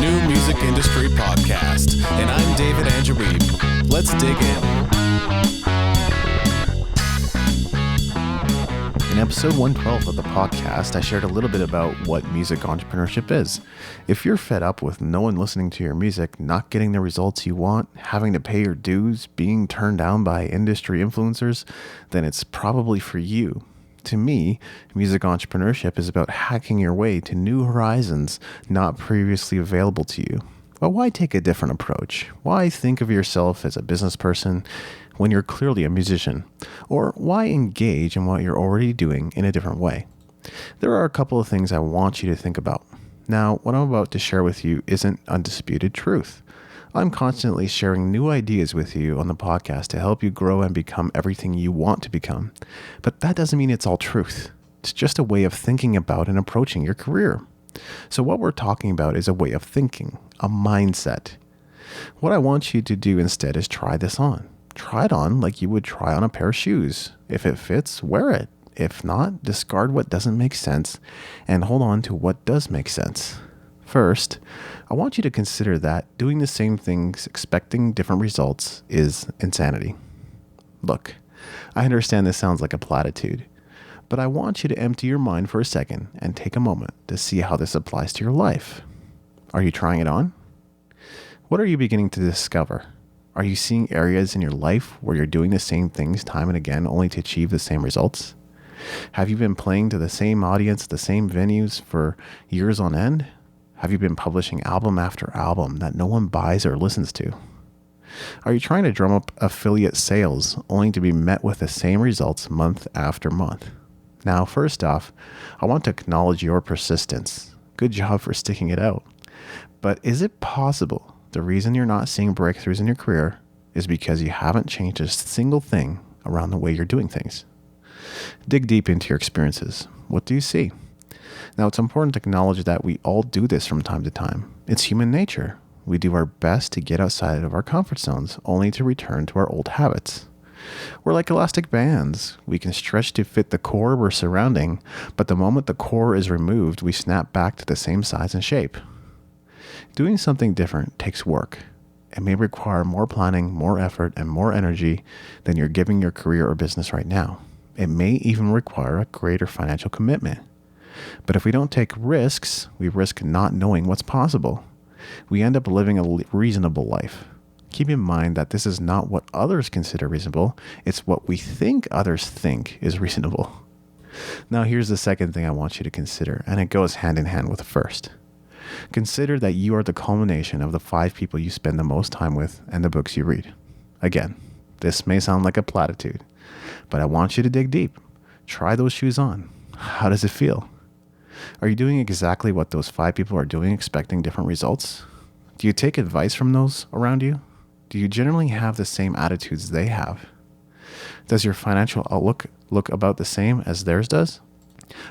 new music industry podcast, and I'm David Angereeb. Let's dig in. In episode 112 of the podcast, I shared a little bit about what music entrepreneurship is. If you're fed up with no one listening to your music, not getting the results you want, having to pay your dues, being turned down by industry influencers, then it's probably for you. To me, music entrepreneurship is about hacking your way to new horizons not previously available to you. But why take a different approach? Why think of yourself as a business person when you're clearly a musician? Or why engage in what you're already doing in a different way? There are a couple of things I want you to think about. Now, what I'm about to share with you isn't undisputed truth. I'm constantly sharing new ideas with you on the podcast to help you grow and become everything you want to become. But that doesn't mean it's all truth. It's just a way of thinking about and approaching your career. So what we're talking about is a way of thinking, a mindset. What I want you to do instead is try this on. Try it on like you would try on a pair of shoes. If it fits, wear it. If not, discard what doesn't make sense and hold on to what does make sense. First, I want you to consider that doing the same things, expecting different results, is insanity. Look, I understand this sounds like a platitude, but I want you to empty your mind for a second and take a moment to see how this applies to your life. Are you trying it on? What are you beginning to discover? Are you seeing areas in your life where you're doing the same things time and again only to achieve the same results? Have you been playing to the same audience, the same venues for years on end? Have you been publishing album after album that no one buys or listens to? Are you trying to drum up affiliate sales only to be met with the same results month after month? Now, first off, I want to acknowledge your persistence. Good job for sticking it out. But is it possible the reason you're not seeing breakthroughs in your career is because you haven't changed a single thing around the way you're doing things? Dig deep into your experiences. What do you see? Now, it's important to acknowledge that we all do this from time to time. It's human nature. We do our best to get outside of our comfort zones, only to return to our old habits. We're like elastic bands. We can stretch to fit the core we're surrounding, but the moment the core is removed, we snap back to the same size and shape. Doing something different takes work. It may require more planning, more effort, and more energy than you're giving your career or business right now. It may even require a greater financial commitment. But if we don't take risks, we risk not knowing what's possible. We end up living a reasonable life. Keep in mind that this is not what others consider reasonable. It's what we think others think is reasonable. Now, here's the second thing I want you to consider, and it goes hand in hand with the first. Consider that you are the culmination of the 5 people you spend the most time with and the books you read. Again, this may sound like a platitude, but I want you to dig deep. Try those shoes on. How does it feel? Are you doing exactly what those 5 people are doing, expecting different results? Do you take advice from those around you? Do you generally have the same attitudes they have? Does your financial outlook look about the same as theirs does?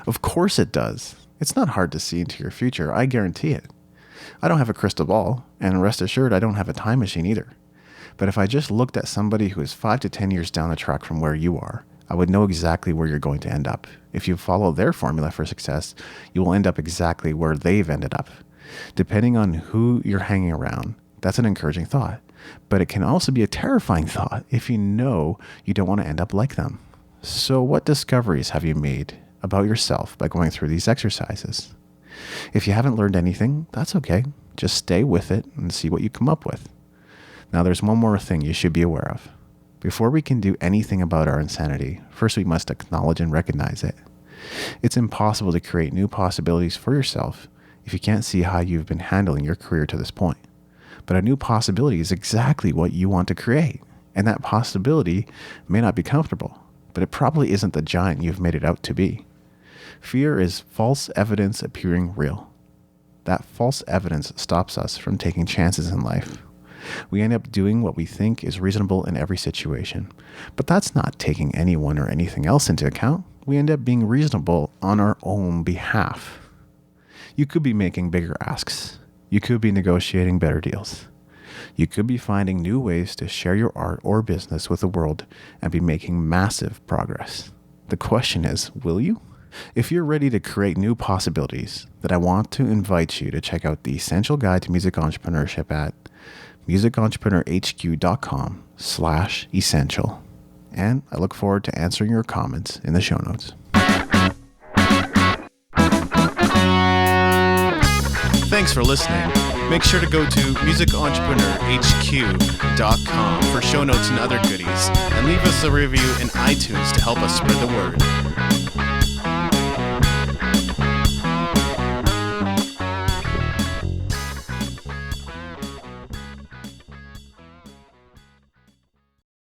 Of course it does. It's not hard to see into your future, I guarantee it. I don't have a crystal ball, and rest assured I don't have a time machine either. But if I just looked at somebody who is 5 to 10 years down the track from where you are, I would know exactly where you're going to end up. If you follow their formula for success, you will end up exactly where they've ended up. Depending on who you're hanging around, that's an encouraging thought. But it can also be a terrifying thought if you know you don't want to end up like them. So what discoveries have you made about yourself by going through these exercises? If you haven't learned anything, that's okay. Just stay with it and see what you come up with. Now, there's one more thing you should be aware of. Before we can do anything about our insanity, first we must acknowledge and recognize it. It's impossible to create new possibilities for yourself if you can't see how you've been handling your career to this point. But a new possibility is exactly what you want to create, and that possibility may not be comfortable, but it probably isn't the giant you've made it out to be. Fear is false evidence appearing real. That false evidence stops us from taking chances in life. We end up doing what we think is reasonable in every situation. But that's not taking anyone or anything else into account. We end up being reasonable on our own behalf. You could be making bigger asks. You could be negotiating better deals. You could be finding new ways to share your art or business with the world and be making massive progress. The question is, will you? If you're ready to create new possibilities, then I want to invite you to check out the Essential Guide to Music Entrepreneurship at musicentrepreneur.hq.com/essential. And I look forward to answering your comments in the show notes. Thanks for listening. Make sure to go to musicentrepreneurhq.com for show notes and other goodies, and leave us a review in iTunes to help us spread the word.